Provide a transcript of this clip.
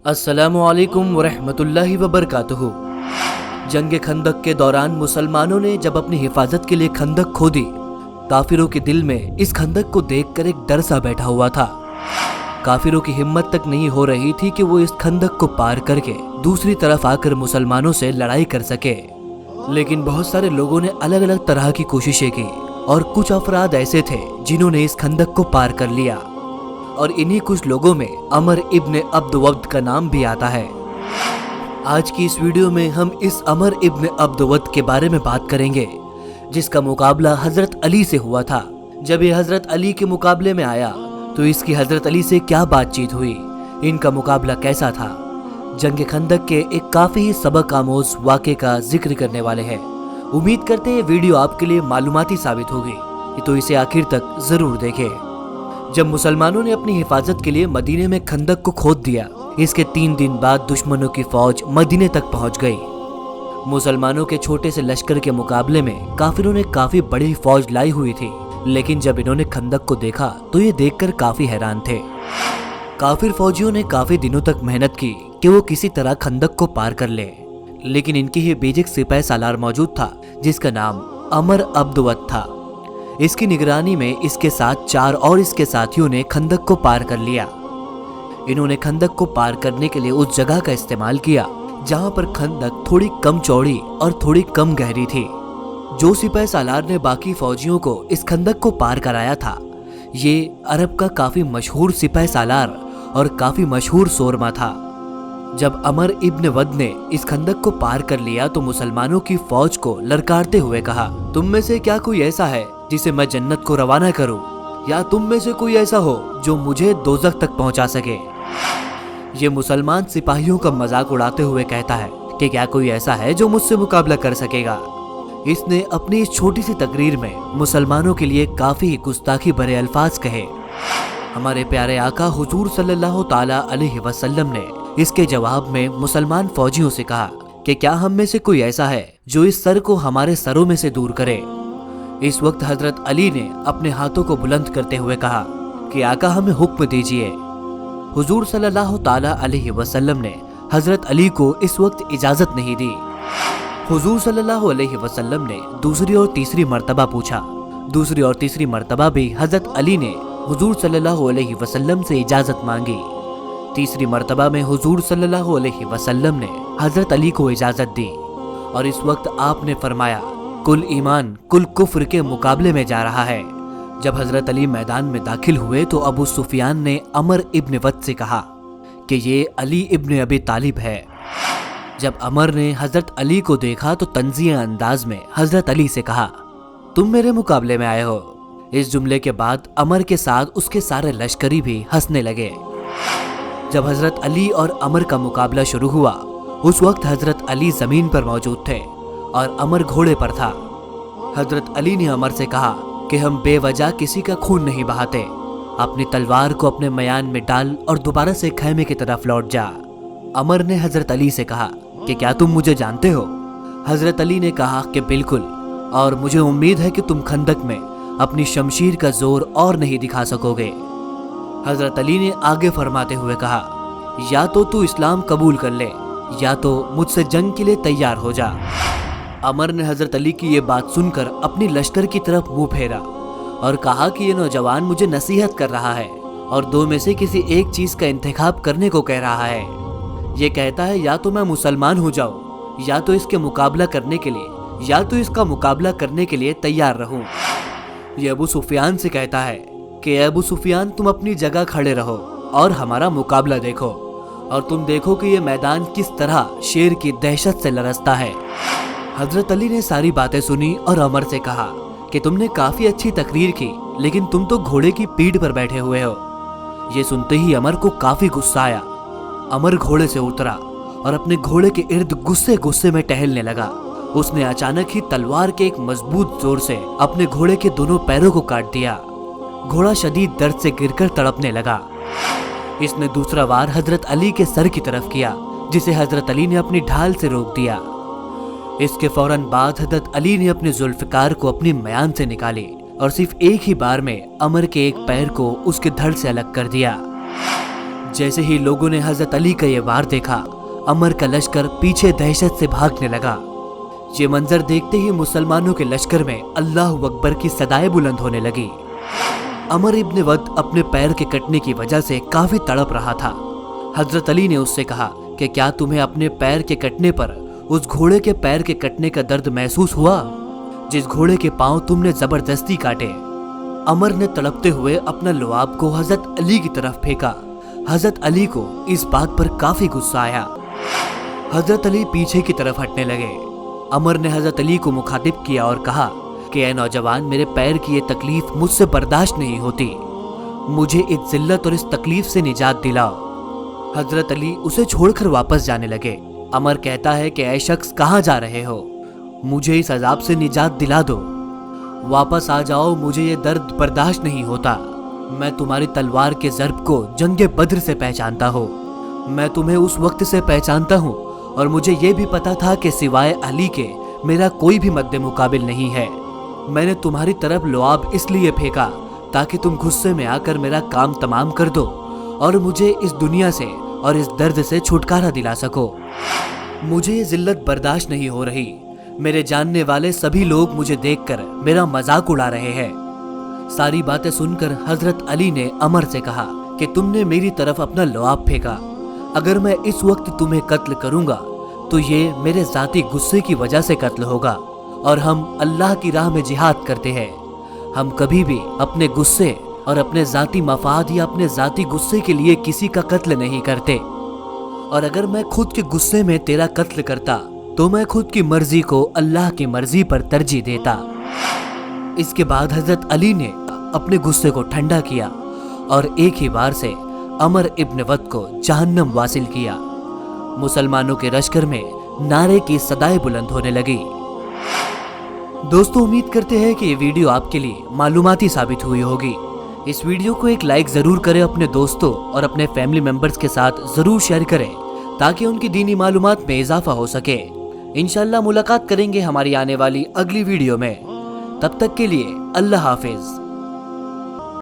अस्सलामुअलैकुम वरहमतुल्लाहि वबरकातुहू। जंग खंदक के दौरान मुसलमानों ने जब अपनी हिफाजत के लिए खंदक खोदी, काफिरों के दिल में इस खंदक को देखकर एक डर सा बैठा हुआ था। काफिरों की हिम्मत तक नहीं हो रही थी कि वो इस खंदक को पार करके दूसरी तरफ आकर मुसलमानों से लड़ाई कर सके। लेकिन बहुत सारे लोगों ने अलग अलग तरह की कोशिशें की और कुछ अफराद ऐसे थे जिन्होंने इस खंदक को पार कर लिया, और इन्हीं कुछ लोगों में अमर इब्न अब्द वद्द का नाम भी आता है। आज की इस वीडियो में हम इस अमर इब्न अब्द वद्द के बारे में बात करेंगे, जिसका मुकाबला हजरत अली से हुआ था। जब ये हजरत अली के मुकाबले में आया तो इसकी हजरत अली से क्या बातचीत हुई, इनका मुकाबला कैसा था, जंग खंदक के एक काफी सबक आमोज वाक़े का जिक्र करने वाले हैं। उम्मीद करते हैं वीडियो आपके लिए मालूमाती साबित होगी, तो इसे आखिर तक जरूर देखें। जब मुसलमानों ने अपनी हिफाजत के लिए मदीने में खंदक को खोद दिया, इसके 3 दिन बाद दुश्मनों की फौज मदीने तक पहुंच गई। मुसलमानों के छोटे से लश्कर के मुकाबले में काफिरों ने काफी बड़ी फौज लाई हुई थी, लेकिन जब इन्होंने खंदक को देखा तो ये देखकर काफी हैरान थे। काफिर फौजियों ने काफी दिनों तक मेहनत की कि वो किसी तरह खंदक को पार कर ले, लेकिन इनकी ही बेजिक सिपाही सालार मौजूद था, जिसका नाम अमर अब्द वद्द था। इसकी निगरानी में इसके साथ 4 और इसके साथियों ने खंदक को पार कर लिया। इन्होंने खंदक को पार करने के लिए उस जगह का इस्तेमाल किया जहां पर खंदक थोड़ी कम चौड़ी और थोड़ी कम गहरी थी। जो सिपाही सालार ने बाकी फौजियों को इस खंदक को पार कराया था, ये अरब का काफी मशहूर सिपाही सालार और काफी मशहूर सोरमा था। जब अमर इब्न वद्द ने इस खंदक को पार कर लिया तो मुसलमानों की फौज को ललकारते हुए कहा, तुम में से क्या कोई ऐसा है जिसे मैं जन्नत को रवाना करूं, या तुम में से कोई ऐसा हो जो मुझे दोज़ख तक पहुंचा सके। ये मुसलमान सिपाहियों का मजाक उड़ाते हुए कहता है कि क्या कोई ऐसा है जो मुझसे मुकाबला कर सकेगा। इसने अपनी इस छोटी सी तकरीर में मुसलमानों के लिए काफी गुस्ताखी भरे अल्फाज कहे। हमारे प्यारे आका हुजूर सल्लल्लाहु ताला अलैहि वसल्लम ने इसके जवाब में मुसलमान फौजियों से कहा कि क्या हम में से कोई ऐसा है जो इस सर को हमारे सरों में से दूर करे। इस वक्त हजरत अली ने अपने हाथों को बुलंद करते हुए कहा कि आका हमें हुक्म दीजिए। हुजूर सल्लल्लाहु ताला अलैहि वसल्लम ने हजरत अली को इस वक्त इजाजत नहीं दी। हुजूर सल्लल्लाहु अलैहि वसल्लम ने दूसरी और तीसरी मर्तबा पूछा। दूसरी और तीसरी मर्तबा भी हजरत अली ने हुजूर सल्लल्लाहु अलैहि वसल्लम से इजाजत मांगी। तीसरी मर्तबा में हुजूर सल्लल्लाहु अलैहि वसल्लम ने हजरत अली को इजाजत दी, और इस वक्त आपने फरमाया, कुल ईमान कुल कुफ्र के मुकाबले में जा रहा है। जब हजरत अली मैदान में दाखिल हुए तो अबू सुफियान ने अमर इब्न वद्द से कहा कि ये अली इब्न अबी तालिब है। जब अमर ने हजरत अली को देखा तो तंज़िया अंदाज में हजरत अली से कहा, तुम मेरे मुकाबले में आए हो। इस जुमले के बाद अमर के साथ उसके सारे लश्करी भी हंसने लगे। जब हजरत अली और अमर का मुकाबला शुरू हुआ, उस वक्त हजरत अली जमीन पर मौजूद थे और अमर घोड़े पर था। हजरत अली ने अमर से कहा कि हम बेवजह किसी का खून नहीं बहाते, अपनी तलवार को अपने मयान में डाल और दोबारा से खैमे की तरफ लौट जा। अमर ने हजरत अली से कहा कि क्या तुम मुझे जानते हो। हजरत अली ने कहा कि बिल्कुल, और मुझे उम्मीद है कि तुम खंदक में अपनी शमशीर का जोर और नहीं दिखा सकोगे। हजरत अली ने आगे फरमाते हुए कहा, या तो तू इस्लाम कबूल कर ले या तो मुझसे जंग के लिए तैयार हो जा। अमर ने हजरत अली की ये बात सुनकर अपनी लश्कर की तरफ मुंह फेरा और कहा कि ये नौजवान मुझे नसीहत कर रहा है और 2 में से किसी एक चीज का इंतखाब करने को कह रहा है। ये कहता है या तो मैं मुसलमान हो जाऊं या तो इसका मुकाबला करने के लिए तैयार रहूं। ये अबू सुफियान से कहता है कि अबू सुफियान, तुम अपनी जगह खड़े रहो और हमारा मुकाबला देखो, और तुम देखो कि ये मैदान किस तरह शेर की दहशत से लरसता है। हजरत अली ने सारी बातें सुनी और अमर से कहा कि तुमने काफी अच्छी तकरीर की, लेकिन तुम तो घोड़े की पीठ पर बैठे हुए हो। ये सुनते ही अमर को काफी गुस्सा आया। अमर घोड़े से उतरा और अपने घोड़े के इर्द गुस्से गुस्से में टहलने लगा। उसने अचानक ही तलवार के एक मजबूत जोर से अपने घोड़े के दोनों पैरों को काट दिया। घोड़ा शदीद दर्द से गिरकर तड़पने लगा। इसने दूसरा वार हजरत अली के सर की तरफ किया, जिसे हजरत अली ने अपनी ढाल से रोक दिया। इसके फौरन बाद हजरत अली ने अपने जुल्फकार को अपनी मयान से निकाली और सिर्फ एक ही बार में अमर के एक पैर को उसके धड़ से अलग कर दिया। जैसे ही लोगों ने हजरत अली का ये वार देखा, अमर का लश्कर पीछे दहशत से भागने लगा। ये मंजर देखते ही मुसलमानों के लश्कर में अल्लाह अकबर की सदाएं बुलंद होने लगी। अमर इब्न वद अपने पैर के कटने की वजह से काफी तड़प रहा था। हजरत अली ने उससे कहा कि क्या तुम्हें अपने पैर के कटने पर उस घोड़े के पैर के कटने का दर्द महसूस हुआ जिस घोड़े के पांव तुमने जबरदस्ती काटे? अमर ने तड़पते हुए अपना लुआब को हजरत अली की तरफ फेंका। हजरत अली को इस बात पर काफी गुस्सा आया। हजरत अली पीछे की तरफ हटने लगे। अमर ने हजरत अली को मुखातिब किया और कहा कि ऐ नौजवान, मेरे पैर की ये तकलीफ मुझसे बर्दाश्त नहीं होती, मुझे इस जिल्लत और इस तकलीफ से निजात दिलाओ। हजरत अली उसे छोड़कर वापस जाने लगे। अमर कहता है कि ऐ शख्स, कहाँ जा रहे हो? मुझे इस अजाब से निजात दिला दो, वापस आ जाओ, मुझे ये दर्द बर्दाश्त नहीं होता। मैं तुम्हारी तलवार के ज़र्ब को जंगे बद्र से पहचानता हूँ, मैं तुम्हें उस वक्त से पहचानता हूँ और मुझे ये भी पता था कि सिवाय अली के मेरा कोई भी मद्दे मुकाबिल नहीं है। मैंने तुम्हारी तरफ लुआब इसलिए फेंका ताकि तुम गुस्से में आकर मेरा काम तमाम कर दो और मुझे इस दुनिया से और इस दर्द से छुटकारा दिला सको। मुझे ये जिल्लत बर्दाश्त नहीं हो रही। मेरे जानने वाले सभी लोग मुझे देखकर मेरा मजाक उड़ा रहे हैं। सारी बातें सुनकर हजरत अली ने अमर से कहा कि तुमने मेरी तरफ अपना लुआब फेंका, अगर मैं इस वक्त तुम्हें कत्ल करूंगा तो ये मेरे जाती गुस्से की वजह से कत्ल होगा और हम अल्लाह की राह में जिहाद करते हैं। हम कभी भी अपने गुस्से और अपने जाती मफाद या अपने जाती गुस्से के लिए किसी का कत्ल नहीं करते, और अगर मैं खुद के गुस्से में तेरा कत्ल करता तो मैं खुद की मर्जी को अल्लाह की मर्जी पर तरजीह देता। इसके बाद हजरत अली ने अपने गुस्से को ठंडा किया और एक ही बार से अमर इब्न वद को जहन्नम वासिल किया। मुसलमानों के लश्कर में नारे की सदाएं बुलंद होने लगी। दोस्तों, उम्मीद करते हैं कि ये वीडियो आपके लिए मालूमाती साबित हुई होगी। इस वीडियो को एक लाइक जरूर करें, अपने दोस्तों और अपने फैमिली मेंबर्स के साथ जरूर शेयर करें ताकि उनकी दीनी मालूमात में इजाफा हो सके। इंशाल्लाह मुलाकात करेंगे हमारी आने वाली अगली वीडियो में। तब तक के लिए अल्लाह हाफिज।